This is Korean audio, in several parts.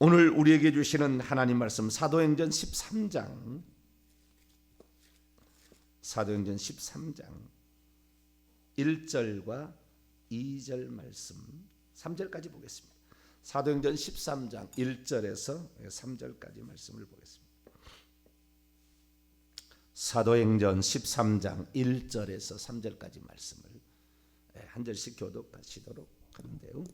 오늘 우리에게 주시는 하나님 말씀 사도행전 13장 1절과 2절 말씀 3절까지 보겠습니다. 사도행전 13장 1절에서 3절까지 말씀을 보겠습니다. 사도행전 13장 1절에서 3절까지 말씀을 한 절씩 교독하시도록 하는데요.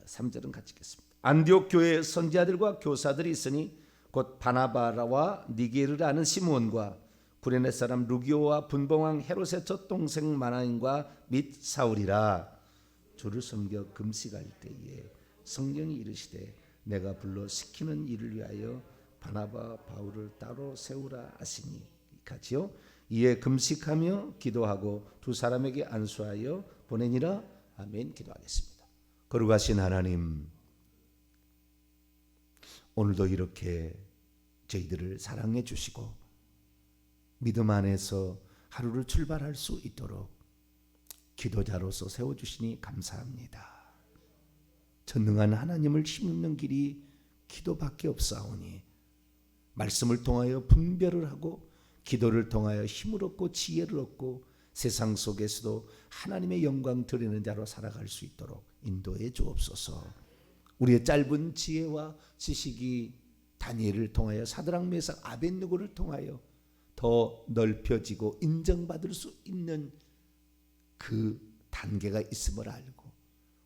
3절은 같이 읽겠습니다. 안디옥 교회에 선지자들과 교사들이 있으니 곧 바나바라와 니게르라는 시므온과 구레네 사람 루기오와 분봉왕 헤롯의 첫 동생 마나인과 및 사울이라. 주를 섬겨 금식할 때에 성령이 이르시되 내가 불러 시키는 일을 위하여 바나바 바울을 따로 세우라 하시니 같이요. 이에 금식하며 기도하고 두 사람에게 안수하여 보내니라. 아멘. 기도하겠습니다. 거룩하신 하나님, 오늘도 이렇게 저희들을 사랑해 주시고 믿음 안에서 하루를 출발할 수 있도록 기도자로서 세워주시니 감사합니다. 전능한 하나님을 힘입는 길이 기도밖에 없사오니 말씀을 통하여 분별을 하고 기도를 통하여 힘을 얻고 지혜를 얻고 세상 속에서도 하나님의 영광 드리는 자로 살아갈 수 있도록 인도해 주옵소서. 우리의 짧은 지혜와 지식이 다니엘을 통하여 사드락 메삭 아벳느고를 통하여 더 넓혀지고 인정받을 수 있는 그 단계가 있음을 알고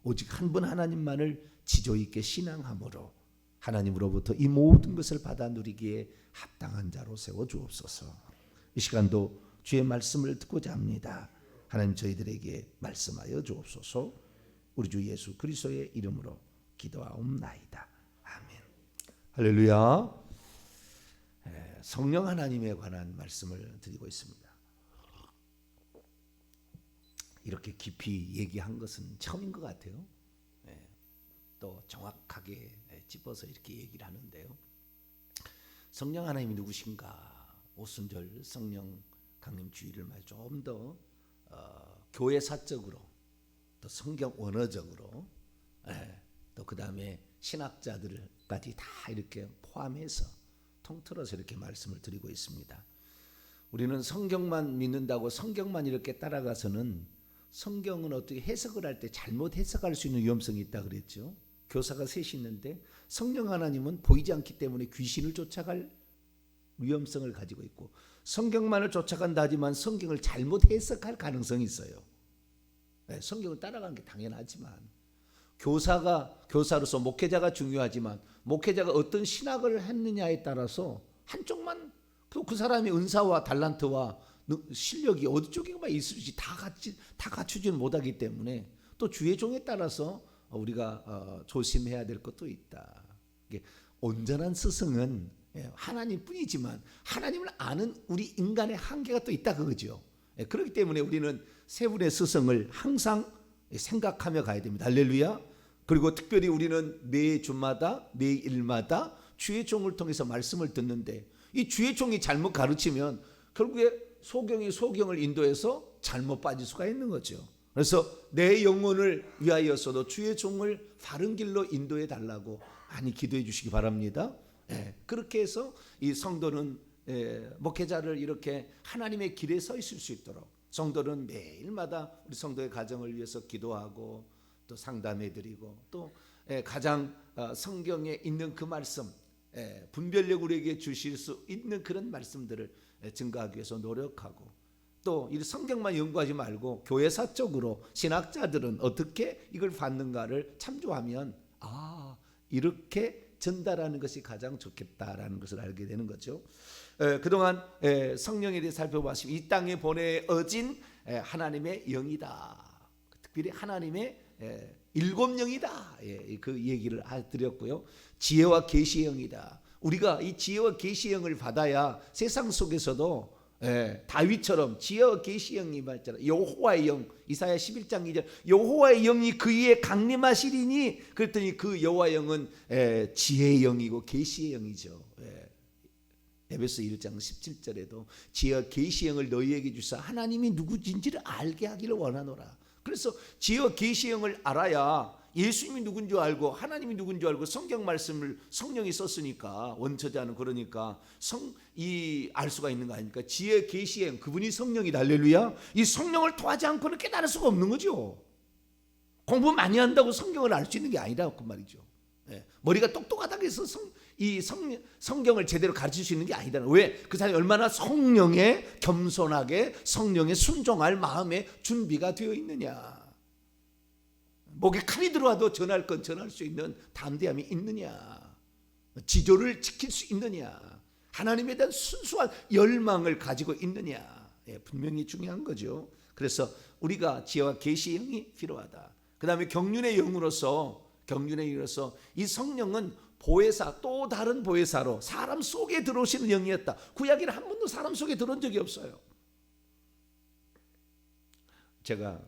오직 한 분 하나님만을 지조 있게 신앙함으로 하나님으로부터 이 모든 것을 받아 누리기에 합당한 자로 세워 주옵소서. 이 시간도 주의 말씀을 듣고자 합니다. 하나님 저희들에게 말씀하여 주옵소서. 우리 주 예수 그리스도의 이름으로 기도하옵나이다. 아멘. 할렐루야. 성령 하나님에 관한 말씀을 드리고 있습니다. 이렇게 깊이 얘기한 것은 처음인 것 같아요. 또 정확하게 짚어서 이렇게 얘기를 하는데요. 성령 하나님이 누구신가? 오순절 성령 강림 주일을 말 좀 더 교회사적으로 또 성경 원어적으로 또 그 다음에 신학자들까지 다 이렇게 포함해서 통틀어서 이렇게 말씀을 드리고 있습니다. 우리는 성경만 믿는다고 성경만 이렇게 따라가서는 성경은 어떻게 해석을 할 때 잘못 해석할 수 있는 위험성이 있다 그랬죠. 교사가 셋이 있는데 성령 하나님은 보이지 않기 때문에 귀신을 쫓아갈 위험성을 가지고 있고 성경만을 쫓아간다 하지만 성경을 잘못 해석할 가능성이 있어요. 성경을 따라가는 게 당연하지만 교사로서 목회자가 중요하지만 목회자가 어떤 신학을 했느냐에 따라서 한쪽만 또 그 사람의 은사와 달란트와 실력이 어디 쪽에만 있을지 다 갖추지는 못하기 때문에 또 주의 종에 따라서 우리가 조심해야 될 것도 있다. 온전한 스승은 하나님뿐이지만 하나님을 아는 우리 인간의 한계가 또 있다 그거죠. 그렇기 때문에 우리는 세 분의 스승을 항상 생각하며 가야 됩니다. 할렐루야. 그리고 특별히 우리는 매 주마다 매 일마다 주의 종을 통해서 말씀을 듣는데 이 주의 종이 잘못 가르치면 결국에 소경을 인도해서 잘못 빠질 수가 있는 거죠. 그래서 내 영혼을 위하여서도 주의 종을 바른 길로 인도해 달라고 많이 기도해 주시기 바랍니다. 그렇게 해서 이 성도는 목회자를 이렇게 하나님의 길에 서 있을 수 있도록 성도는 매일마다 우리 성도의 가정을 위해서 기도하고 또 상담해드리고 또 가장 성경에 있는 그 말씀 분별력 우리에게 주실 수 있는 그런 말씀들을 증거하기 위해서 노력하고 또 이 성경만 연구하지 말고 교회사적으로 신학자들은 어떻게 이걸 받는가를 참조하면 이렇게 전달하는 것이 가장 좋겠다라는 것을 알게 되는 거죠. 그동안 성령에 대해 살펴봤습니다. 이 땅에 보내어진 하나님의 영이다. 특별히 하나님의 일곱 영이다. 그 얘기를 드렸고요. 지혜와 계시의 영이다. 우리가 이 지혜와 계시의 영을 받아야 세상 속에서도 다윗처럼 지혜와 계시의 영이 말했잖아요. 여호와의 영, 이사야 11장 2절 여호와의 영이 그 위에 강림하시리니 그랬더니 그 여호와의 영은 지혜의 영이고 계시의 영이죠. 에베소 1장 17절에도 지혜와 계시의 영을 너희에게 주사 하나님이 누구인지를 알게 하기를 원하노라. 그래서 지혜와 계시의 영을 알아야 예수님이 누군 줄 알고 하나님이 누군 줄 알고 성경 말씀을 성령이 썼으니까 원처자는 그러니까 알 수가 있는 거 아닙니까? 지혜 계시행 그분이 성령이다. 할렐루야. 이 성령을 통하지 않고는 깨달을 수가 없는 거죠. 공부 많이 한다고 성경을 알 수 있는 게 아니라 그 말이죠. 머리가 똑똑하다고 해서 성경을 제대로 가르칠 수 있는 게 아니다. 왜? 그 사람이 얼마나 성령에 겸손하게 성령에 순종할 마음에 준비가 되어 있느냐. 목에 칼이 들어와도 전할 건 전할 수 있는 담대함이 있느냐. 지조를 지킬 수 있느냐. 하나님에 대한 순수한 열망을 가지고 있느냐. 분명히 중요한 거죠. 그래서 우리가 지혜와 계시의 영이 필요하다. 그 다음에 경륜의 영으로서 이 성령은 보혜사, 또 다른 보혜사로 사람 속에 들어오시는 영이었다. 구약에는 한 번도 사람 속에 들어온 적이 없어요. 제가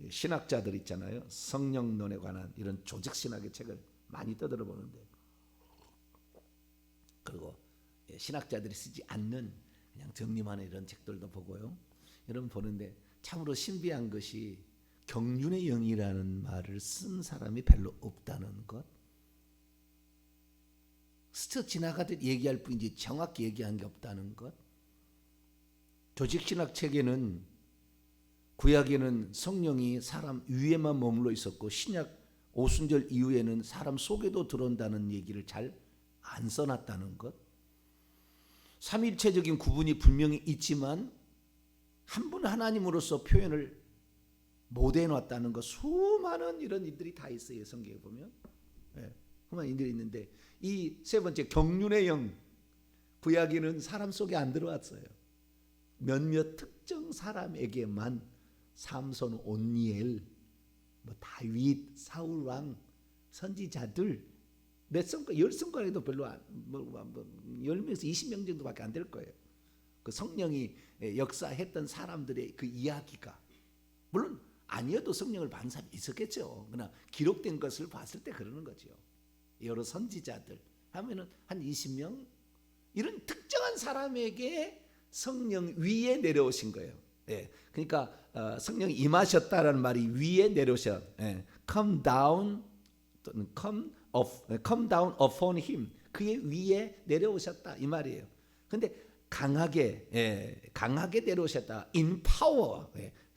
신학자들 있잖아요. 성령론에 관한 이런 조직신학의 책을 많이 떠들어 보는데, 그리고 신학자들이 쓰지 않는 그냥 정리만의 이런 책들도 보고요. 여러분 보는데 참으로 신비한 것이 경륜의 영이라는 말을 쓴 사람이 별로 없다는 것. 스쳐 지나가듯 얘기할 뿐이지 정확히 얘기한 게 없다는 것. 조직신학 책에는 구약에는 성령이 사람 위에만 머물러 있었고 신약 오순절 이후에는 사람 속에도 들어온다는 얘기를 잘 안 써놨다는 것. 삼일체적인 구분이 분명히 있지만 한 분 하나님으로서 표현을 못 해놨다는 것. 수많은 이런 일들이 다 있어요. 성경에 보면. 수많은 일들이 있는데 이 세 번째 경륜의 영, 구약에는 사람 속에 안 들어왔어요. 몇몇 특정 사람에게만 삼손, 온니엘, 다윗, 사울 왕, 선지자들 몇 성과, 10성과에도 별로 10명에서 20명 정도밖에 안 될 거예요. 그 성령이 역사했던 사람들의 그 이야기가, 물론 아니어도 성령을 받은 사람이 있었겠죠. 그러나 기록된 것을 봤을 때 그러는 거죠. 여러 선지자들 하면은 한 20명, 이런 특정한 사람에게 성령 위에 내려오신 거예요. 그러니까 성령이 임하셨다라는 말이 위에 내려오셔. Come down 또는 come down upon him. 그의 위에 내려오셨다 이 말이에요. 근데 강하게 내려오셨다. In power.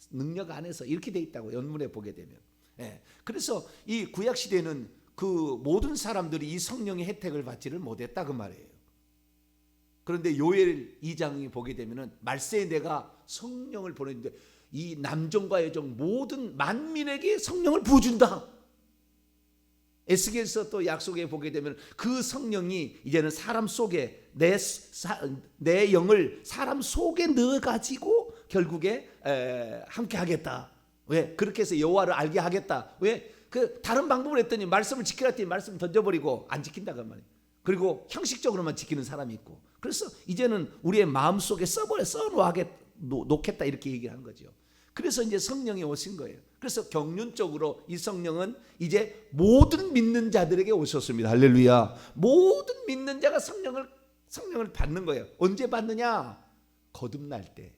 능력 안에서 이렇게 돼 있다고 연문에 보게 되면. 그래서 이 구약 시대는 그 모든 사람들이 이 성령의 혜택을 받지를 못했다 그 말이에요. 그런데 요엘 2장에 보게 되면은 말세에 내가 성령을 보내는데 이 남종과 여종 모든 만민에게 성령을 부어준다. 에스겔서 또 약속에 보게 되면 그 성령이 이제는 사람 속에 내 영을 사람 속에 넣어가지고 결국에 함께 하겠다. 왜? 그렇게 해서 여호와를 알게 하겠다. 왜? 그 다른 방법을 했더니 말씀을 지키라 했더니 말씀 던져버리고 안 지킨다 그 말이에요. 그리고 형식적으로만 지키는 사람이 있고, 그래서 이제는 우리의 마음속에 놓겠다 이렇게 얘기를 하는 거죠. 그래서 이제 성령이 오신 거예요. 그래서 경륜적으로 이 성령은 이제 모든 믿는 자들에게 오셨습니다. 할렐루야. 모든 믿는 자가 성령을 받는 거예요. 언제 받느냐? 거듭날 때.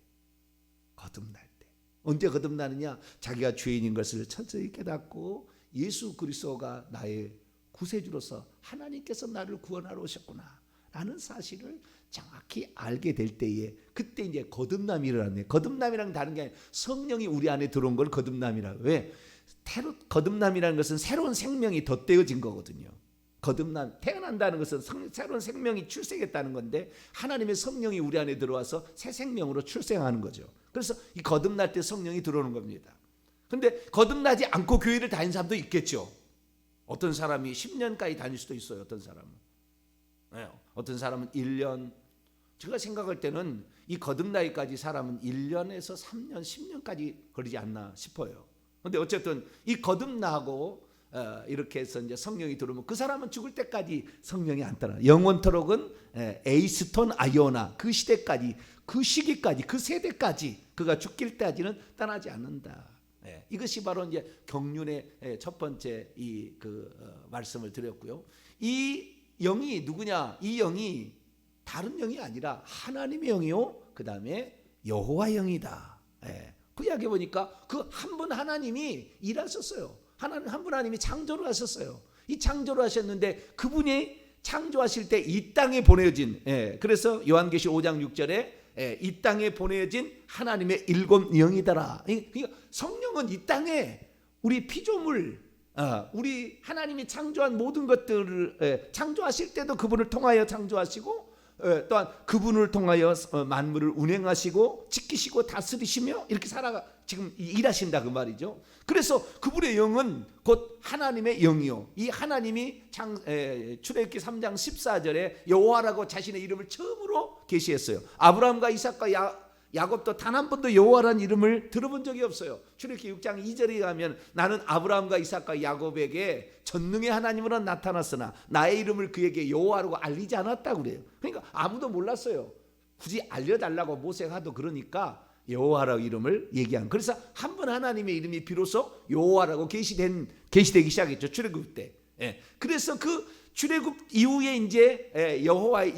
언제 거듭나느냐? 자기가 죄인인 것을 철저히 깨닫고 예수 그리스도가 나의 구세주로서 하나님께서 나를 구원하러 오셨구나 라는 사실을 정확히 알게 될 때에 그때 이제 거듭남이 일어나네. 거듭남이랑 다른 게 아니라 성령이 우리 안에 들어온 걸 거듭남이라고. 왜? 거듭남이라는 것은 새로운 생명이 덧대어진 거거든요. 거듭남, 태어난다는 것은 새로운 생명이 출생했다는 건데 하나님의 성령이 우리 안에 들어와서 새 생명으로 출생하는 거죠. 그래서 이 거듭날 때 성령이 들어오는 겁니다. 근데 거듭나지 않고 교회를 다니는 사람도 있겠죠. 어떤 사람이 10년까지 다닐 수도 있어요. 어떤 사람은 1년. 제가 생각할 때는 이 거듭나기까지 사람은 1년에서 3년, 10년까지 걸리지 않나 싶어요. 그런데 어쨌든 이 거듭나고 이렇게 해서 이제 성령이 들어오면 그 사람은 죽을 때까지 성령이 안 떠나. 영원토록은 에이스톤 아이오나 그 시대까지, 그 시기까지, 그 세대까지 그가 죽길 때까지는 떠나지 않는다. 이것이 바로 이제 경륜의 첫 번째 말씀을 드렸고요. 이 영이 누구냐? 이 영이 다른 영이 아니라 하나님의 영이요. 그 다음에 여호와 영이다. 구약에 보니까 그 한 분 하나님이 일하셨어요. 하나님 한 분 하나님이 창조를 하셨어요. 이 창조를 하셨는데 그분이 창조하실 때 이 땅에 보내진 그래서 요한계시 5장 6절에 이 땅에 보내진 하나님의 일곱 영이더라. 그러니까 성령은 이 땅에 우리 피조물 우리 하나님이 창조한 모든 것들을 창조하실 때도 그분을 통하여 창조하시고 또한 그분을 통하여 만물을 운행하시고 지키시고 다스리시며 이렇게 지금 일하신다 그 말이죠. 그래서 그분의 영은 곧 하나님의 영이요. 이 하나님이 출애굽기 3장 14절에 여호와라고 자신의 이름을 처음으로 계시했어요. 아브라함과 이삭과 야곱도 단 한 번도 여호와라는 이름을 들어본 적이 없어요. 출애굽기 6장 2절에 가면 나는 아브라함과 이삭과 야곱에게 전능의 하나님으로 나타났으나 나의 이름을 그에게 여호와라고 알리지 않았다고 그래요. 그러니까 아무도 몰랐어요. 굳이 알려달라고 모세가 하도 그러니까 여호와라고 이름을 얘기한. 그래서 한 번 하나님의 이름이 비로소 여호와라고 계시되기 시작했죠. 출애굽 때. 그래서 그 출애굽 이후에 이제 여호와의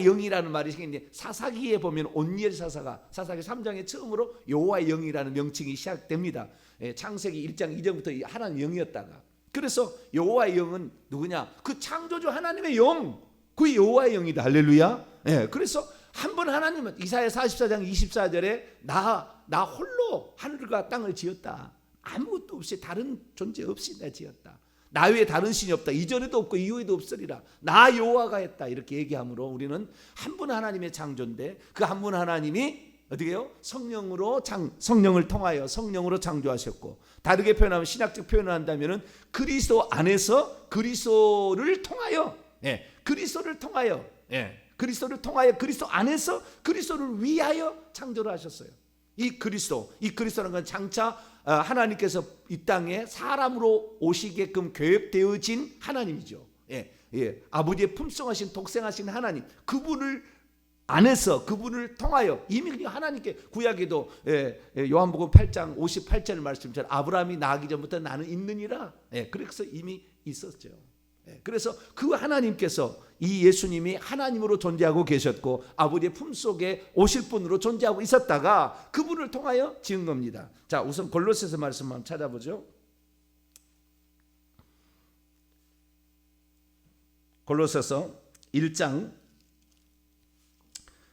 영이라는 말이 생기는데 사사기에 보면 온니엘 사사기 3장에 처음으로 여호와의 영이라는 명칭이 시작됩니다. 창세기 1장 2절부터 하나님 영이었다가 그래서 여호와의 영은 누구냐? 그 창조주 하나님의 영, 그 여호와의 영이다. 할렐루야. 그래서 한 번 하나님은 이사야 44장 24절에 나 홀로 하늘과 땅을 지었다. 아무것도 없이 다른 존재 없이 나 지었다. 나 외에 다른 신이 없다. 이전에도 없고 이후에도 없으리라. 나 여호와가 했다. 이렇게 얘기함으로 우리는 한 분 하나님의 창조인데 그 한 분 하나님이 어떻게 해요? 성령을 통하여 성령으로 창조하셨고 다르게 표현하면 신학적 표현을 한다면은 그리스도 안에서 그리스도를 통하여 그리스도 안에서 그리스도를 위하여 창조를 하셨어요. 이 그리스도라는 건 장차 하나님께서 이 땅에 사람으로 오시게끔 계획되어진 하나님이죠. 아버지의 품성하신 독생하신 하나님, 그분을 안에서 그분을 통하여 이미 하나님께 구약에도 요한복음 8장 58절 말씀처럼 아브라함이 나기 전부터 나는 있느니라. 그래서 이미 있었죠. 그래서 그 하나님께서 이 예수님이 하나님으로 존재하고 계셨고 아버지의 품속에 오실 분으로 존재하고 있었다가 그분을 통하여 지은 겁니다. 자, 우선 골로새서 말씀 한번 찾아보죠. 골로새서 1장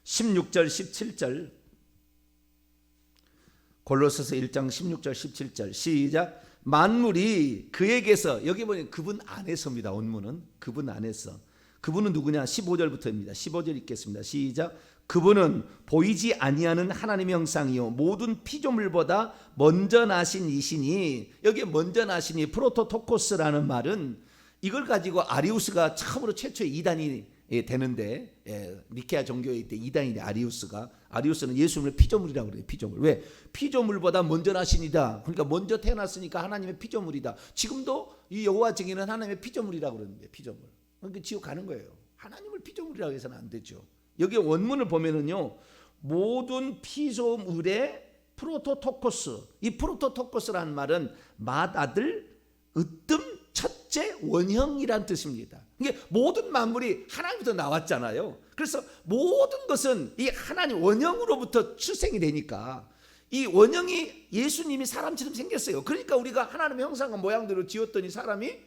16절 17절 골로새서 1장 16절 17절 시작. 만물이 그에게서, 여기 보면 그분 안에서입니다. 원문은 그분 안에서. 그분은 누구냐? 15절부터입니다. 15절 읽겠습니다. 시작. 그분은 보이지 아니하는 하나님의 형상이요 모든 피조물보다 먼저 나신 이시니, 여기에 먼저 나시니 프로토토코스라는 말은 이걸 가지고 아리우스가 처음으로 최초의 이단이 되는데, 니케아 종교의 때 이단이 아리우스는 예수님을 피조물이라고 그래요. 피조물. 왜? 피조물보다 먼저 나신이다. 그러니까 먼저 태어났으니까 하나님의 피조물이다. 지금도 이 여호와 증인은 하나님의 피조물이라고 그러는데, 피조물. 그러니까 지옥 가는 거예요. 하나님을 피조물이라고 해서는 안 되죠. 여기 원문을 보면은요, 모든 피조물의 프로토토코스, 이 프로토토코스라는 말은 맏아들, 으뜸, 첫째, 원형이란 뜻입니다. 이게 모든 만물이 하나님부터 나왔잖아요. 그래서 모든 것은 이 하나님 원형으로부터 출생이 되니까 이 원형이 예수님이 사람처럼 생겼어요. 그러니까 우리가 하나님의 형상과 모양대로 지었더니 사람이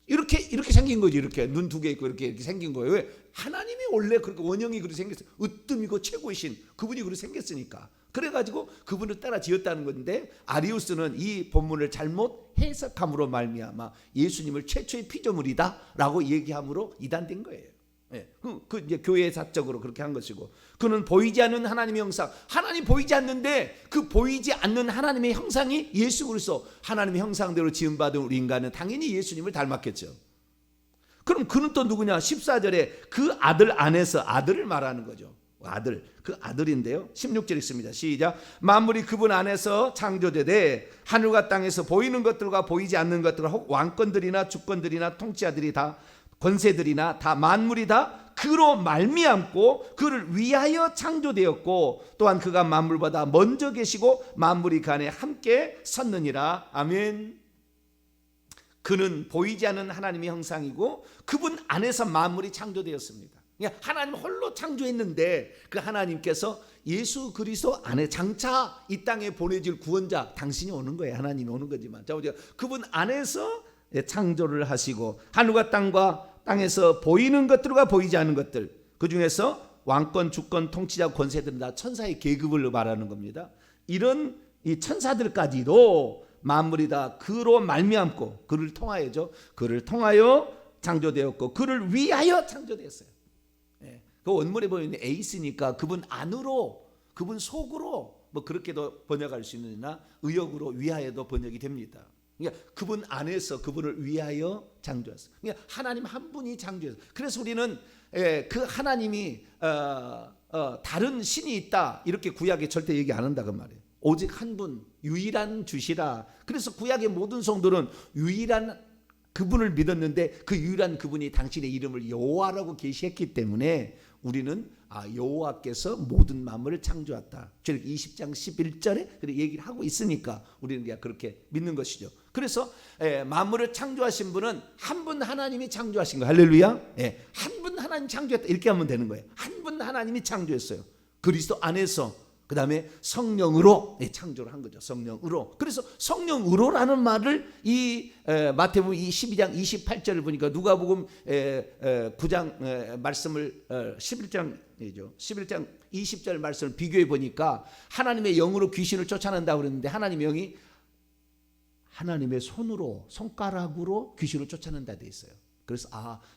이렇게 생긴 거지. 이렇게 눈 두 개 있고 이렇게 생긴 거예요. 왜? 하나님이 원래 그렇게 원형이 그렇게 생겼어요. 으뜸이고 최고이신 그분이 그렇게 생겼으니까. 그래가지고 그분을 따라 지었다는 건데, 아리우스는 이 본문을 잘못 해석함으로 말미암아 예수님을 최초의 피조물이다라고 얘기함으로 이단된 거예요. 그 이제 교회사적으로 그렇게 한 것이고, 그는 보이지 않는 하나님의 형상, 하나님 보이지 않는데 그 보이지 않는 하나님의 형상이 예수 그리스도, 하나님의 형상대로 지음받은 우리 인간은 당연히 예수님을 닮았겠죠. 그럼 그는 또 누구냐? 14절에 그 아들 안에서, 아들을 말하는 거죠. 아들, 그 아들인데요. 16절 있습니다. 시작. 만물이 그분 안에서 창조되되 하늘과 땅에서 보이는 것들과 보이지 않는 것들과 혹 왕권들이나 주권들이나 통치자들이 다, 권세들이나 다, 만물이 다 그로 말미암고 그를 위하여 창조되었고 또한 그가 만물보다 먼저 계시고 만물이 그 안에 함께 섰느니라. 아멘. 그는 보이지 않는 하나님의 형상이고 그분 안에서 만물이 창조되었습니다. 그러니까 하나님 홀로 창조했는데 그 하나님께서 예수 그리스도 안에 장차 이 땅에 보내질 구원자 당신이 오는 거예요. 하나님이 오는 거지만 자 보세요. 그분 안에서 창조를 하시고 하늘과 땅과 땅에서 보이는 것들과 보이지 않는 것들 그 중에서 왕권, 주권, 통치자, 권세들은 다 천사의 계급을 말하는 겁니다. 이런 이 천사들까지도 만물이 다 그로 말미암고 그를 통하여죠. 그를 통하여 창조되었고 그를 위하여 창조되었어요. 그 원문에 보면 에이스니까 그분 안으로 그분 속으로 뭐 그렇게도 번역할 수 있느나 의역으로 위하여도 번역이 됩니다. 그러니까 그분 안에서 그분을 위하여 창조했어요. 그러니까 하나님 한 분이 창조했어요. 그래서 우리는 그 하나님이 다른 신이 있다 이렇게 구약에 절대 얘기 안 한다 그 말이에요. 오직 한 분 유일한 주시라. 그래서 구약의 모든 성도는 유일한 그분을 믿었는데 그 유일한 그분이 당신의 이름을 여호와라고 계시했기 때문에 우리는 여호와께서 모든 만물을 창조했다. 20장 11절에 그렇게 얘기를 하고 있으니까 우리는 그냥 그렇게 믿는 것이죠. 그래서 만물을 창조하신 분은 한 분 하나님이 창조하신 거예요. 할렐루야. 한 분 하나님 창조했다 이렇게 하면 되는 거예요. 한 분 하나님이 창조했어요. 그리스도 안에서 그 다음에 성령으로 창조를 한 거죠. 성령으로. 그래서 성령으로라는 말을 이 마태복음 12장 28절을 보니까 누가복음 9장 말씀을 11장이죠. 11장 20절 말씀을 비교해 보니까 하나님의 영으로 귀신을 쫓아낸다고 그랬는데 하나님의 영이 하나님의 손으로 손가락으로 귀신을 쫓아낸다 돼 있어요. 그래서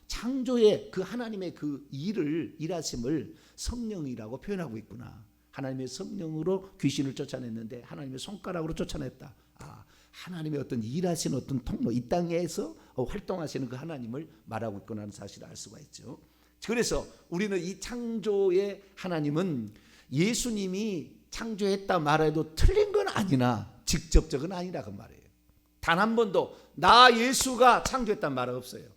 창조의 그 하나님의 그 일하심을 성령이라고 표현하고 있구나. 하나님의 성령으로 귀신을 쫓아냈는데 하나님의 손가락으로 쫓아냈다. 하나님의 어떤 일하시는 어떤 통로 이 땅에서 활동하시는 그 하나님을 말하고 있구나 하는 사실을 알 수가 있죠. 그래서 우리는 이 창조의 하나님은 예수님이 창조했다 말해도 틀린 건 아니나 직접적은 아니라 그 말이에요. 단 한 번도 나 예수가 창조했다는 말은 없어요.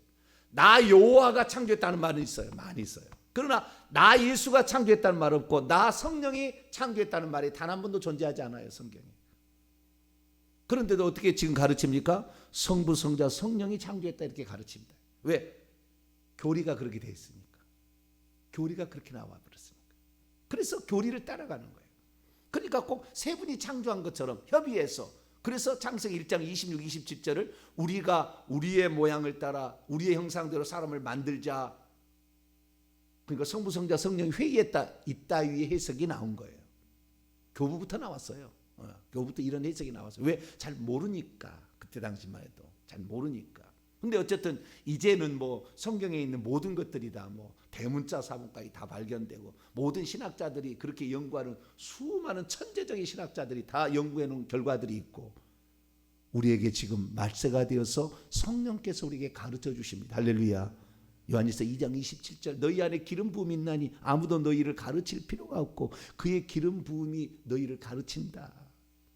나 여호와가 창조했다는 말은 있어요. 많이 있어요. 그러나 나 예수가 창조했다는 말 없고 나 성령이 창조했다는 말이 단 한 번도 존재하지 않아요. 성경에. 그런데도 어떻게 지금 가르칩니까? 성부, 성자, 성령이 창조했다 이렇게 가르칩니다. 왜? 교리가 그렇게 돼 있으니까. 교리가 그렇게 나와 버렸으니까. 그래서 교리를 따라가는 거예요. 그러니까 꼭 세 분이 창조한 것처럼 협의해서 그래서 창세기 1장 26, 27절을 우리가 우리의 모양을 따라 우리의 형상대로 사람을 만들자. 그러니까 성부, 성자, 성령이 회의했다. 이따위의 해석이 나온 거예요. 교부부터 나왔어요. 교부부터 이런 해석이 나왔어요. 왜? 잘 모르니까. 그때 당시만 해도 잘 모르니까. 근데 어쨌든 이제는 뭐 성경에 있는 모든 것들이 다 뭐 대문자 사본까지 다 발견되고 모든 신학자들이 그렇게 연구하는 수많은 천재적인 신학자들이 다 연구해 놓은 결과들이 있고 우리에게 지금 말세가 되어서 성령께서 우리에게 가르쳐 주십니다. 할렐루야. 요한일서 2장 27절 너희 안에 기름 부음이 있나니 아무도 너희를 가르칠 필요가 없고 그의 기름 부음이 너희를 가르친다.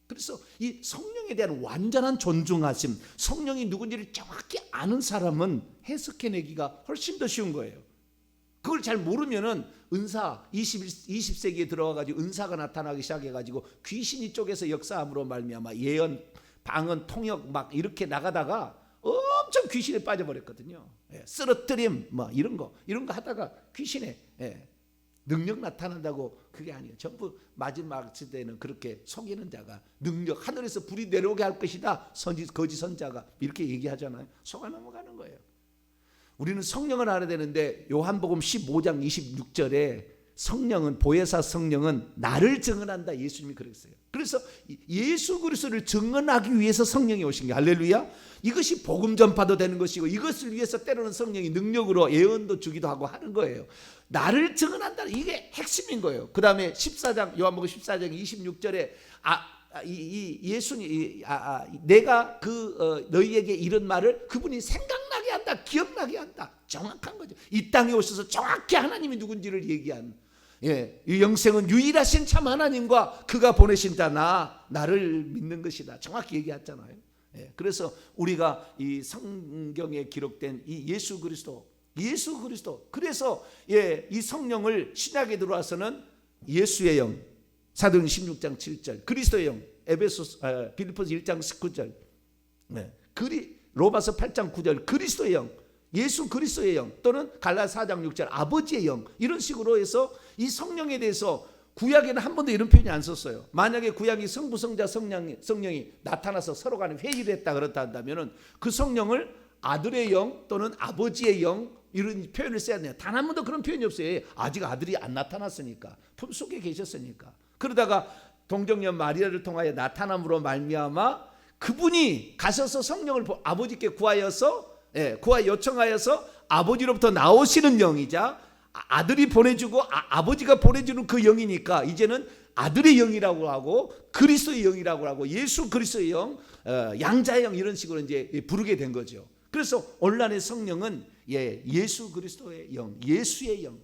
그래서 이 성령에 대한 완전한 존중하심, 성령이 누군지를 정확히 아는 사람은 해석해내기가 훨씬 더 쉬운 거예요. 그걸 잘 모르면은 은사 20세기에 들어와가지고 은사가 나타나기 시작해가지고 귀신이 쪽에서 역사함으로 말미암아 예언, 방언, 통역 막 이렇게 나가다가 엄청 귀신에 빠져버렸거든요. 쓰러뜨림 뭐 이런 거 하다가 귀신에 능력 나타난다고 그게 아니에요. 전부 마지막 시대는 그렇게 속이는 자가 능력 하늘에서 불이 내려오게 할 것이다. 거짓 선자가 이렇게 얘기하잖아요. 속아 넘어가는 거예요. 우리는 성령을 알아야 되는데 요한복음 15장 26절에 성령은 보혜사 성령은 나를 증언한다. 예수님이 그랬어요. 그래서 예수 그리스도를 증언하기 위해서 성령이 오신 게 할렐루야. 이것이 복음 전파도 되는 것이고 이것을 위해서 때로는 성령이 능력으로 예언도 주기도 하고 하는 거예요. 나를 증언한다. 이게 핵심인 거예요. 그 다음에 14장 요한복음 14장 26절에 예수님 내가 너희에게 이런 말을 그분이 생각나게 한다. 기억나게 한다. 정확한 거죠. 이 땅에 오셔서 정확히 하나님이 누군지를 얘기한 이 영생은 유일하신 참 하나님과 그가 보내신 자 나를 믿는 것이다. 정확히 얘기했잖아요. 그래서 우리가 이 성경에 기록된 이 예수 그리스도 그래서 이 성령을 신약에 들어와서는 예수의 영 사도행 16장 7절 그리스도의 영 빌립보서 1장 19절 로마서 8장 9절 그리스도의 영 예수 그리스도의 영 또는 갈라디아 4장 6절 아버지의 영 이런 식으로 해서 이 성령에 대해서 구약에는 한 번도 이런 표현이 안 썼어요. 만약에 구약이 성부, 성자, 성령이 나타나서 서로 간에 회의를 했다 그렇다 한다면 그 성령을 아들의 영 또는 아버지의 영 이런 표현을 써야 돼요. 단 한 번도 그런 표현이 없어요. 아직 아들이 안 나타났으니까 품속에 계셨으니까. 그러다가 동정녀 마리아를 통하여 나타남으로 말미암아 그분이 가셔서 성령을 아버지께 구하여서 구하 요청하여서 아버지로부터 나오시는 영이자 아들이 보내주고 아버지가 보내주는 그 영이니까 이제는 아들의 영이라고 하고 그리스도의 영이라고 하고 예수 그리스도의 영, 양자의 영 이런 식으로 이제 부르게 된 거죠. 그래서 오늘날의 성령은 예수 그리스도의 영, 예수의 영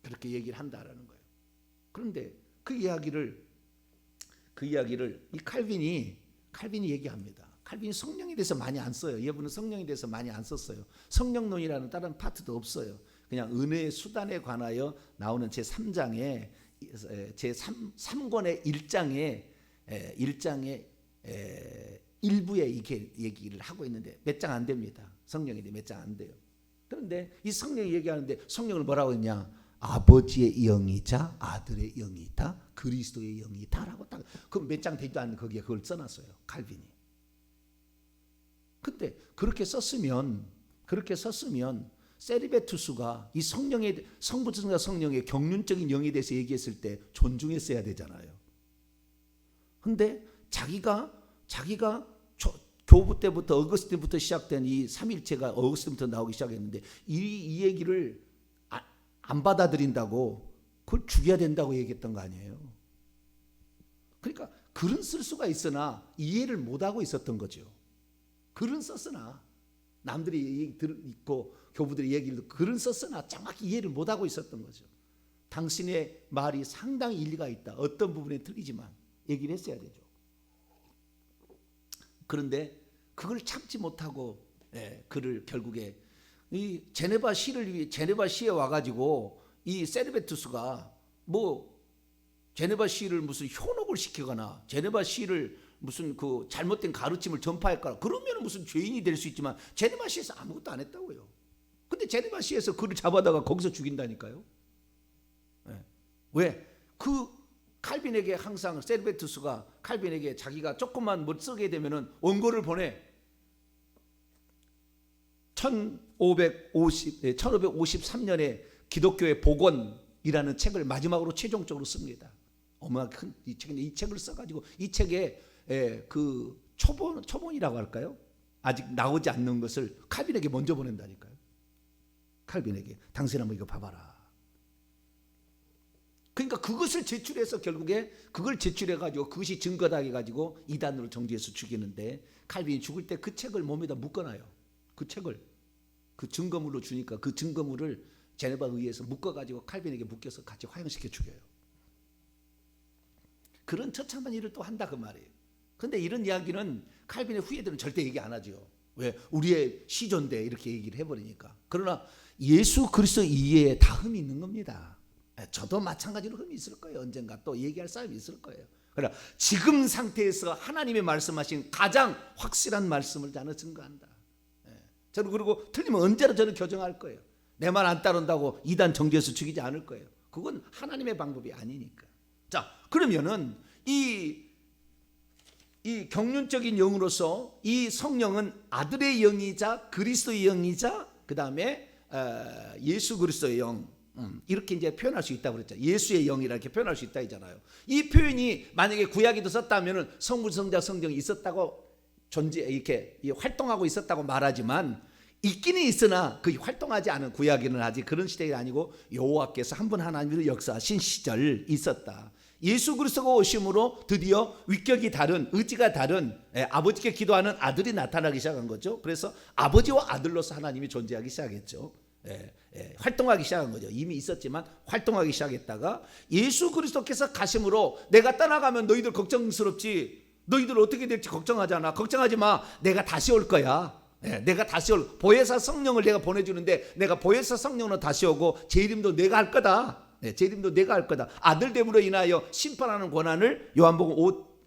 그렇게 얘기를 한다라는 거예요. 그런데 그 이야기를 이 칼빈이 얘기합니다. 칼빈이 성령에 대해서 많이 안 써요. 이분은 성령에 대해서 많이 안 썼어요. 성령론이라는 다른 파트도 없어요. 그냥 은혜의 수단에 관하여 나오는 제3장에 제3권의 1장에 일부에 이렇게 얘기를 하고 있는데 몇 장 안 됩니다. 성령에 대해 몇 장 안 돼요. 그런데 이 성령이 얘기하는데 성령을 뭐라고 했냐? 아버지의 영이자 아들의 영이다. 그리스도의 영이다라고 딱 그럼 몇 장 되지도 않는 거기에 그걸 써놨어요. 칼빈이. 근데 그렇게 썼으면 세리베투스가 이 성령의 성부성자 성령의 경륜적인 영에 대해서 얘기했을 때 존중했어야 되잖아요. 근데 자기가 교부 때부터 어거스틴부터 시작된 이 삼일체가 어거스틴부터 나오기 시작했는데 이 얘기를 안 받아들인다고 그걸 죽여야 된다고 얘기했던 거 아니에요. 그러니까 글은 쓸 수가 있으나 이해를 못하고 있었던 거죠. 글은 썼으나 남들이 얘기 듣고 교부들이 얘기를 듣고 글은 썼으나 정확히 이해를 못하고 있었던 거죠. 당신의 말이 상당히 일리가 있다. 어떤 부분에 틀리지만 얘기를 했어야 되죠. 그런데 그걸 참지 못하고 그를 결국에 이 제네바 시에 와가지고 이 세르베투스가 뭐 제네바 시를 무슨 현혹을 시키거나 제네바 시를 무슨 그 잘못된 가르침을 전파했거나 그러면 무슨 죄인이 될 수 있지만 제네바 시에서 아무것도 안 했다고요. 근데 제네바 시에서 그를 잡아다가 거기서 죽인다니까요. 왜? 그 칼빈에게 항상 세르베투스가 칼빈에게 자기가 조금만 못 쓰게 되면은 원고를 보내. 1553년에 기독교의 복원이라는 책을 마지막으로 최종적으로 씁니다. 어마어마한 큰 이 책인데 이 책을 써가지고 이 책에 그 초본이라고 할까요? 아직 나오지 않는 것을 칼빈에게 먼저 보낸다니까요. 칼빈에게 당신 한번 이거 봐봐라. 그러니까 그것을 제출해서 결국에 그걸 제출해가지고 그것이 증거다 해가지고 이단으로 정죄해서 죽이는데 칼빈이 죽을 때 그 책을 몸에다 묶어놔요. 그 책을 그 증거물로 주니까 그 증거물을 제네바 의회에서 묶어가지고 칼빈에게 묶여서 같이 화형시켜 죽여요. 그런 처참한 일을 또 한다 그 말이에요. 그런데 이런 이야기는 칼빈의 후예들은 절대 얘기 안 하죠. 왜? 우리의 시조인데 이렇게 얘기를 해버리니까. 그러나 예수 그리스도 이해에 다 흠이 있는 겁니다. 저도 마찬가지로 흠이 있을 거예요. 언젠가 또 얘기할 사람이 있을 거예요. 그러나 지금 상태에서 하나님의 말씀하신 가장 확실한 말씀을 저는 증거한다. 저는 그리고 틀리면 언제나 저는 교정할 거예요. 내 말 안 따른다고 이단 정죄해서 죽이지 않을 거예요. 그건 하나님의 방법이 아니니까. 자, 그러면은 이 경륜적인 영으로서 이 성령은 아들의 영이자 그리스도의 영이자 그 다음에 예수 그리스도의 영 이렇게 이제 표현할 수 있다고 그랬죠. 예수의 영이라 이렇게 표현할 수 있다 했잖아요. 이 표현이 만약에 구약에도 썼다면은 성부, 성자, 성령이 있었다고 이렇게 활동하고 있었다고 말하지만 있기는 있으나 그 활동하지 않은 구약에는 아직 그런 시대가 아니고 여호와께서 한 분 하나님으로 역사하신 시절 있었다. 예수 그리스도가 오심으로 드디어 위격이 다른 의지가 다른 아버지께 기도하는 아들이 나타나기 시작한 거죠. 그래서 아버지와 아들로서 하나님이 존재하기 시작했죠. 활동하기 시작한 거죠. 이미 있었지만 활동하기 시작했다가 예수 그리스도께서 가심으로 내가 떠나가면 너희들 걱정스럽지. 너희들 어떻게 될지 걱정하잖아. 걱정하지 마. 내가 다시 올 거야. 내가 다시 보혜사 성령을 내가 보내주는데 내가 보혜사 성령으로 다시 오고 재림도 내가 할 거다. 재림도 내가 할 거다. 아들됨으로 인하여 심판하는 권한을 요한복음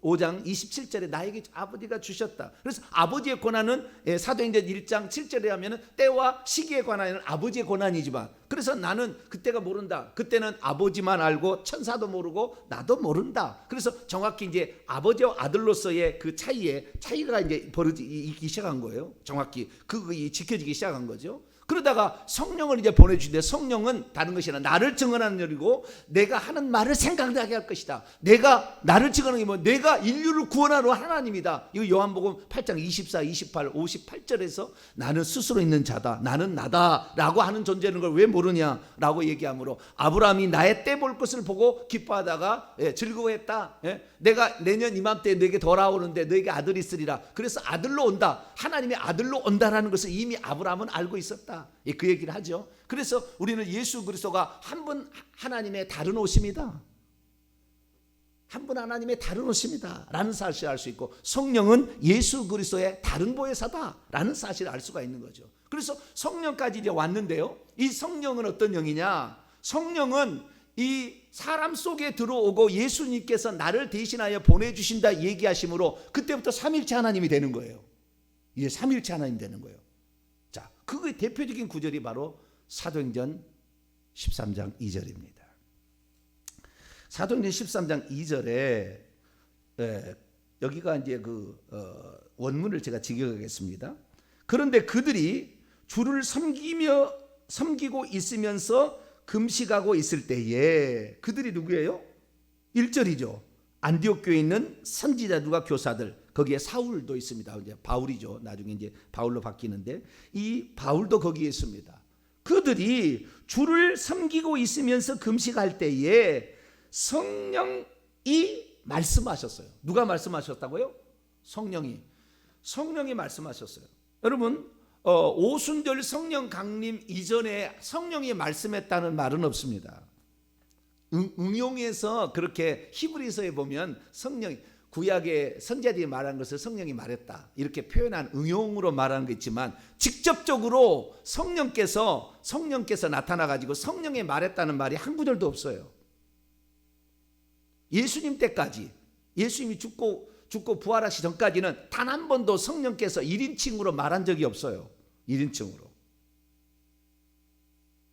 5장 27절에 나에게 아버지가 주셨다. 그래서 아버지의 권한은 사도행전 1장 7절에 하면은 때와 시기에 관하여는 아버지의 권한이지만, 그래서 나는 그때가 모른다. 그때는 아버지만 알고 천사도 모르고 나도 모른다. 그래서 정확히 이제 아버지와 아들로서의 그 차이가 이제 벌어지기 시작한 거예요. 정확히 그게 지켜지기 시작한 거죠. 그러다가 성령을 이제 보내주는데, 성령은 다른 것이 아니라 나를 증언하는 일이고 내가 하는 말을 생각나게 할 것이다. 내가 나를 증언하는 게 뭐, 내가 인류를 구원하러 하나님이다. 이거 요한복음 8장 24, 28, 58절에서 나는 스스로 있는 자다, 나는 나다 라고 하는 존재는 걸 왜 모르냐라고 얘기하므로, 아브라함이 나의 때 볼 것을 보고 기뻐하다가 즐거워했다. 내가 내년 이맘때 너에게 돌아오는데 너에게 아들이 있으리라. 그래서 아들로 온다, 하나님의 아들로 온다라는 것을 이미 아브라함은 알고 있었다. 그 얘기를 하죠. 그래서 우리는 예수 그리스도가 한 분 하나님의 다른 오심이다, 한 분 하나님의 다른 오심이다 라는 사실을 알 수 있고, 성령은 예수 그리스도의 다른 보혜사다 라는 사실을 알 수가 있는 거죠. 그래서 성령까지 이제 왔는데요, 이 성령은 어떤 영이냐, 성령은 이 사람 속에 들어오고 예수님께서 나를 대신하여 보내주신다 얘기하심으로 그때부터 삼일체 하나님이 되는 거예요. 이제 삼일체 하나님이 되는 거예요. 자, 그의 대표적인 구절이 바로 사도행전 13장 2절입니다. 사도행전 13장 2절에 여기가 이제 원문을 제가 직역하겠습니다. 그런데 그들이 주를 섬기고 있으면서 금식하고 있을 때에, 그들이 누구예요? 1절이죠. 안디옥 교회에 있는 선지자들과 교사들, 거기에 사울도 있습니다. 이제 바울이죠. 나중에 이제 바울로 바뀌는데 이 바울도 거기에 있습니다. 그들이 주를 섬기고 있으면서 금식할 때에 성령이 말씀하셨어요. 누가 말씀하셨다고요? 성령이 말씀하셨어요. 여러분, 오순절 성령 강림 이전에 성령이 말씀했다는 말은 없습니다. 응용해서 그렇게 히브리서에 보면 성령이, 구약의 선지자들이 말한 것을 성령이 말했다 이렇게 표현한 응용으로 말하는 게 있지만, 직접적으로 성령께서 나타나 가지고 성령이 말했다는 말이 한 구절도 없어요. 예수님 때까지, 예수님이 죽고 부활하시 전까지는 단 한 번도 성령께서 1인칭으로 말한 적이 없어요. 1인칭으로.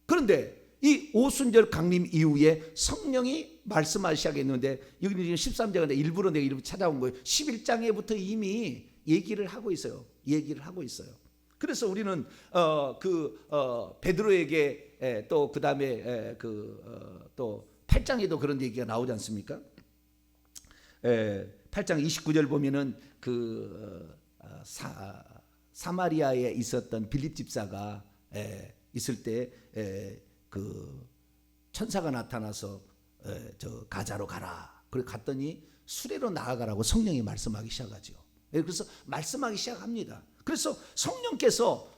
그런데 이 오순절 강림 이후에 성령이 말씀하기 시작했는데, 여기는 지금 13장인데 일부러 내가 이렇게 찾아온 거예요. 11장에부터 이미 얘기를 하고 있어요. 그래서 우리는 베드로에게 또 그 다음에 또 8장에도 그런 얘기가 나오지 않습니까? 8장 29절 보면은 사마리아에 있었던 빌립 집사가 있을 때 천사가 나타나서 저 가자로 가라. 그래 갔더니 수레로 나아가라고 성령이 말씀하기 시작하죠. 그래서 말씀하기 시작합니다. 그래서 성령께서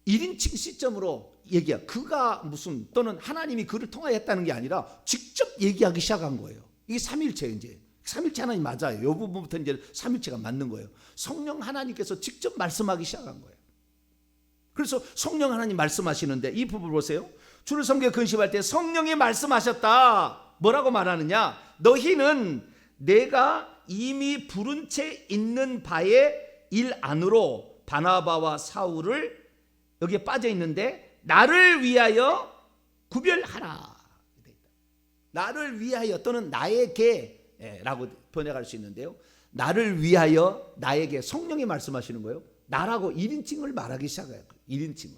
1인칭 시점으로 얘기야. 그가 무슨 또는 하나님이 그를 통하였다는 게 아니라 직접 얘기하기 시작한 거예요. 이게 삼일체, 이제 삼일체 하나님 맞아요. 이 부분부터 이제 삼일체가 맞는 거예요. 성령 하나님께서 직접 말씀하기 시작한 거예요. 그래서 성령 하나님 말씀하시는데 이 부분 보세요. 주를 섬겨 근심할 때 성령이 말씀하셨다. 뭐라고 말하느냐? 너희는 내가 이미 부른 채 있는 바의 일 안으로 바나바와 사울을, 여기에 빠져 있는데 나를 위하여 구별하라. 나를 위하여 또는 나에게 라고 번역할 수 있는데요, 나를 위하여, 나에게 성령이 말씀하시는 거예요. 나라고 1인칭을 말하기 시작해요. 1인칭을.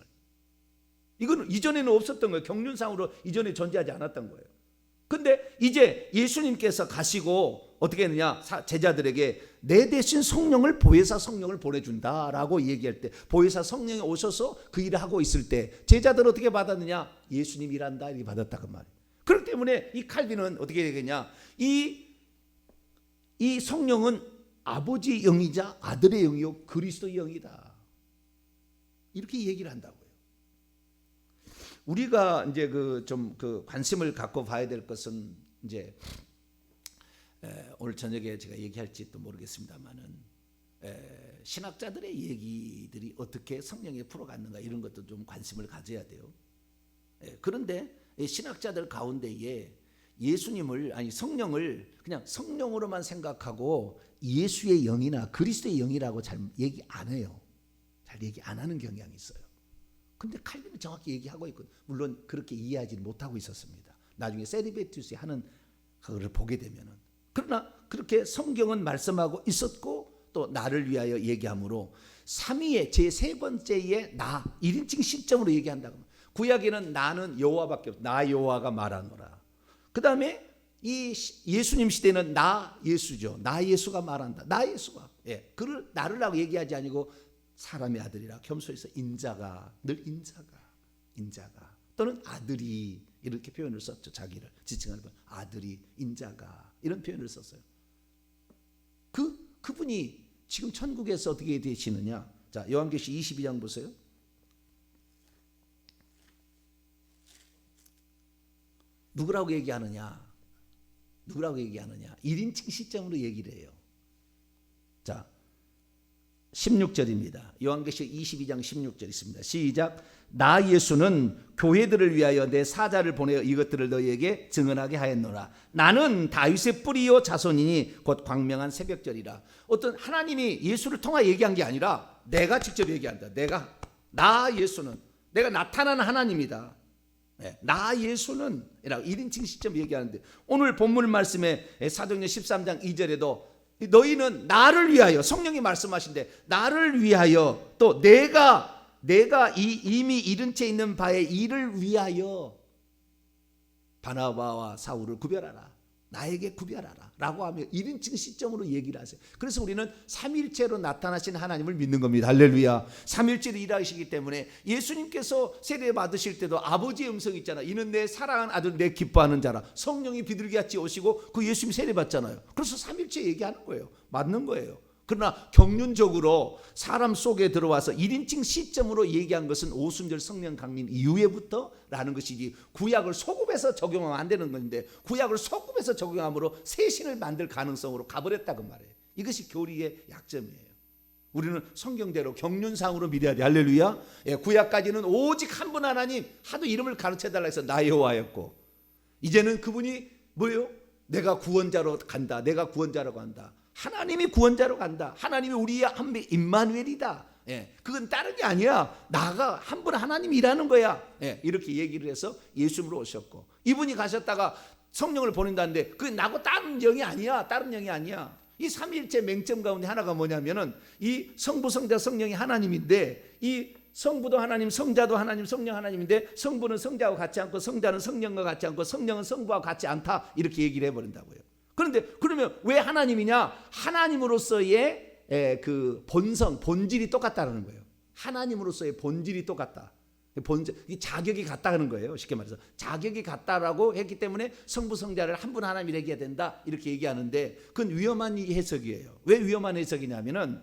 이건 이전에는 없었던 거예요. 경륜상으로 이전에 존재하지 않았던 거예요. 근데 이제 예수님께서 가시고 어떻게 했느냐, 제자들에게 내 대신 성령을, 보혜사 성령을 보내준다라고 얘기할 때, 보혜사 성령이 오셔서 그 일을 하고 있을 때 제자들은 어떻게 받았느냐? 예수님 일한다 이렇게 받았다 그 말이에요. 그렇기 때문에 이 칼빈은 어떻게 되겠냐, 이 성령은 아버지의 영이자 아들의 영이요 그리스도의 영이다, 이렇게 얘기를 한다고요. 우리가 이제 좀 관심을 갖고 봐야 될 것은, 이제 오늘 저녁에 제가 얘기할지 또 모르겠습니다만은 신학자들의 얘기들이 어떻게 성령에 풀어갔는가, 이런 것도 좀 관심을 가져야 돼요. 그런데 신학자들 가운데에 예수님을 아니 성령을 그냥 성령으로만 생각하고 예수의 영이나 그리스도의 영이라고 잘 얘기 안 해요. 잘 얘기 안 하는 경향이 있어요. 근데 칼빈은 정확히 얘기하고 있거든요. 물론 그렇게 이해하지 못하고 있었습니다. 나중에 세리베티우스이 하는 그거를 보게 되면은. 그러나 그렇게 성경은 말씀하고 있었고 또 나를 위하여 얘기하므로 삼위의 제3 번째의 나 1인칭 시점으로 얘기한다고. 구약에는 나는 여호와밖에 없어. 나 여호와가 말하노라. 그 다음에 이 예수님 시대는 나 예수죠. 나 예수가 말한다. 나 예수가. 예, 그를 나를 라고 얘기하지 아니고 사람의 아들이라 겸손해서 인자가 늘 인자가 또는 아들이 이렇게 표현을 썼죠. 자기를 지칭하는 분 아들이 인자가 이런 표현을 썼어요. 그분이 지금 천국에서 어떻게 되시느냐? 자, 요한계시 22장 보세요. 누구라고 얘기하느냐? 1인칭 시점으로 얘기를 해요. 자, 16절입니다. 요한계시 22장 16절 있습니다. 시작. 나 예수는 교회들을 위하여 내 사자를 보내어 이것들을 너희에게 증언하게 하였노라. 나는 다윗의 뿌리요 자손이니 곧 광명한 새벽절이라. 어떤 하나님이 예수를 통하 얘기한 게 아니라 내가 직접 얘기한다. 나 예수는 내가 나타나는 하나님이다. 나 예수는 이라고 1인칭 시점 얘기하는데 오늘 본문 말씀에 사도행전 13장 2절에도 너희는 나를 위하여 성령이 말씀하신데 나를 위하여 또 내가 이미 이른 채 있는 바의 일을 위하여 바나바와 사울을 구별하라. 나에게 구별하라 라고 하며 1인칭 시점으로 얘기를 하세요. 그래서 우리는 삼일체로 나타나신 하나님을 믿는 겁니다. 할렐루야. 삼일체로 일하시기 때문에 예수님께서 세례 받으실 때도 아버지의 음성이 있잖아. 이는 내 사랑하는 아들 내 기뻐하는 자라. 성령이 비둘기같이 오시고 그 예수님 세례 받잖아요. 그래서 삼일체 얘기하는 거예요. 맞는 거예요. 그러나 경륜적으로 사람 속에 들어와서 1인칭 시점으로 얘기한 것은 오순절 성령 강림 이후에부터라는 것이지 구약을 소급해서 적용하면 안 되는 건데 구약을 소급해서 적용함으로 새 신을 만들 가능성으로 가버렸다고 말해요. 이것이 교리의 약점이에요. 우리는 성경대로 경륜상으로 믿어야 돼. 할렐루야. 예, 구약까지는 오직 한 분 하나님 하도 이름을 가르쳐달라 해서 나 여호와였고 이제는 그분이 뭐예요? 내가 구원자로 간다. 내가 구원자라고 한다. 하나님이 구원자로 간다. 하나님이 우리의 한배 임마누엘이다. 예, 그건 다른 게 아니야. 나가 한 분 하나님이라는 거야. 예, 이렇게 얘기를 해서 예수님으로 오셨고 이분이 가셨다가 성령을 보낸다는데 그 나고 다른 영이 아니야. 다른 영이 아니야. 이 삼위일체 맹점 가운데 하나가 뭐냐면은 이 성부 성자 성령이 하나님인데 이 성부도 하나님, 성자도 하나님, 성령 하나님인데 성부는 성자와 같지 않고 성자는 성령과 같지 않고 성령은 성부와 같지 않다. 이렇게 얘기를 해버린다고요. 그런데 그러면 왜 하나님이냐? 하나님으로서의 그 본질이 똑같다는 거예요. 하나님으로서의 본질이 똑같다. 이 자격이 같다는 거예요. 쉽게 말해서 자격이 같다라고 했기 때문에 성부 성자를 한 분 하나님이라 얘기해야 된다 이렇게 얘기하는데 그건 위험한 해석이에요. 왜 위험한 해석이냐면은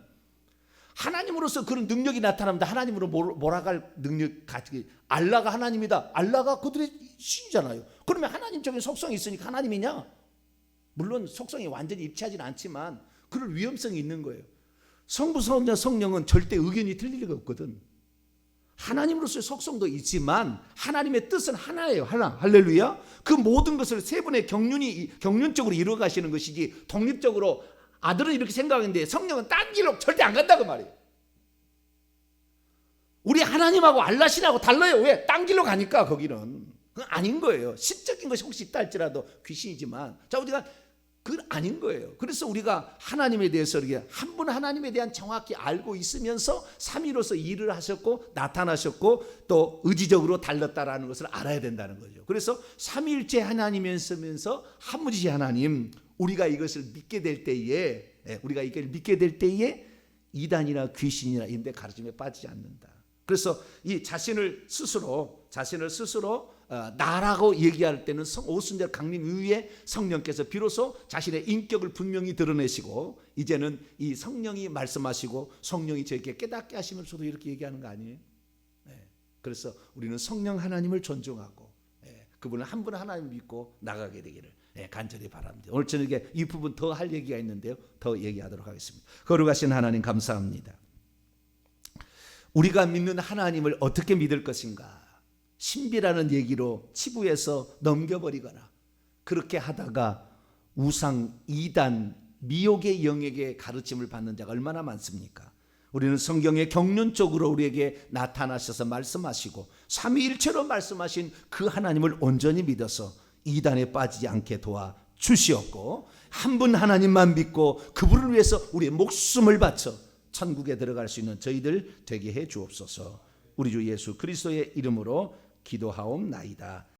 하나님으로서 그런 능력이 나타납니다. 하나님으로 몰아갈 능력 가지고 알라가 하나님이다. 알라가 그들의 신이잖아요. 그러면 하나님적인 속성이 있으니까 하나님이냐? 물론 속성이 완전히 일치하지는 않지만 그럴 위험성이 있는 거예요. 성부, 성자, 성령은 절대 의견이 틀릴 리가 없거든. 하나님으로서의 속성도 있지만 하나님의 뜻은 하나예요. 하나. 할렐루야. 그 모든 것을 세 분의 경륜적으로 이루어 가시는 것이지 독립적으로 아들은 이렇게 생각하는데 성령은 딴 길로 절대 안 간다고 말이에요. 우리 하나님하고 알라신하고 달라요. 왜? 딴 길로 가니까 거기는. 그건 아닌 거예요. 시적인 것이 혹시 있다 할지라도 귀신이지만 자 우리가 그건 아닌 거예요. 그래서 우리가 하나님에 대해서 이렇게 한 분 하나님에 대한 정확히 알고 있으면서 삼위로서 일을 하셨고 나타나셨고 또 의지적으로 달랐다라는 것을 알아야 된다는 거죠. 그래서 삼위일체 하나님이면서 한무지시 하나님 우리가 이것을 믿게 될 때에 이단이나 귀신이나 이런 데 가르침에 빠지지 않는다. 그래서 이 자신을 스스로 나라고 얘기할 때는 오순절 강림 이후에 성령께서 비로소 자신의 인격을 분명히 드러내시고 이제는 이 성령이 말씀하시고 성령이 저에게 깨닫게 하시면서도 이렇게 얘기하는 거 아니에요? 네. 그래서 우리는 성령 하나님을 존중하고 그분은 한 분 하나님을 믿고 나가게 되기를 간절히 바랍니다. 오늘 저녁에 이 부분 더 할 얘기가 있는데요. 더 얘기하도록 하겠습니다. 거룩하신 하나님 감사합니다. 우리가 믿는 하나님을 어떻게 믿을 것인가? 신비라는 얘기로 치부해서 넘겨버리거나 그렇게 하다가 우상, 이단, 미혹의 영역의 가르침을 받는 자가 얼마나 많습니까? 우리는 성경에 경륜적으로 우리에게 나타나셔서 말씀하시고 삼위일체로 말씀하신 그 하나님을 온전히 믿어서 이단에 빠지지 않게 도와 주시었고, 한 분 하나님만 믿고 그분을 위해서 우리의 목숨을 바쳐 천국에 들어갈 수 있는 저희들 되게 해 주옵소서. 우리 주 예수 그리스도의 이름으로 기도하옵나이다.